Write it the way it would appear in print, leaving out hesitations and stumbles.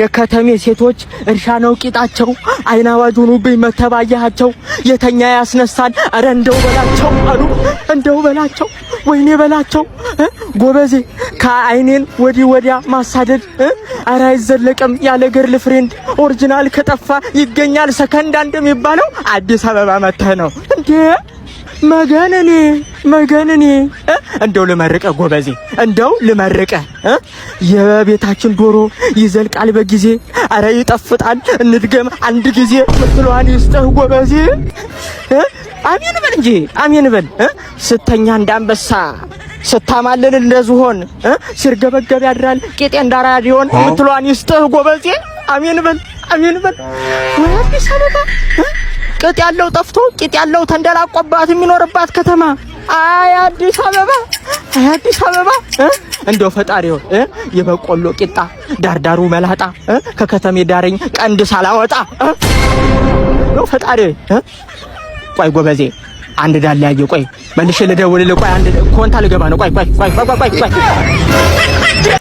የከተሜ ሴቶች እርሻ ነው ቂጣቸው አይና ዋጁኑብኝ መተባያቸው የተኛ ያስነሳል አረ እንደው በላቸው አሉ እንደው በላቸው ወይኔ በላቸው ጎበዜ ከአይኔን ወዲያ ማሳደድ አረ አይዘለቅም ያለ ገርል ፍሬንድ ኦሪጂናል ከጠፋ ይገኛል ሰከንድ አንድ የሚባለው አዲስ አበባ መተህ ነው እንዴ መገነኔ እንደው ልመርቀ ጎበዜ እንደው ልመርቀ የቤታችን ዶሮ ይዘልቃል በጊዜ አረ ይጠፍጣል እንድገም አንድ ጊዜ ምትሏን ይስጥህ ጎበዜ አሜን በል እንጂ አሜን በል ስተኛ እንዳንበሳ ስታማልን እንደዝሆን ሲርገበገብ ያድራል ቄጤ እንዳራዲዮን ምትሏን ይስጥህ ጎበዜ አሜን በል ወይ አዲስ አበባ ቅጥ ያለው ጠፍቶ ቂጥ ያለው ተንደላቆባት የሚኖርባት ከተማ አይ አዲስ አበባ እንደው ፈጣሪው የበቆሎ ቂጣ ዳርዳሩ መላጣ ከከተሜ ዳረኝ ቀንድ ሳላወጣ ነው ፈጣሪ ቆይ ጎበዜ አንድ ዳል ያየ ቆይ መልሼ ልደውልልህ ቆይ አንድ ኮንታ ልገባ ነው ቆይ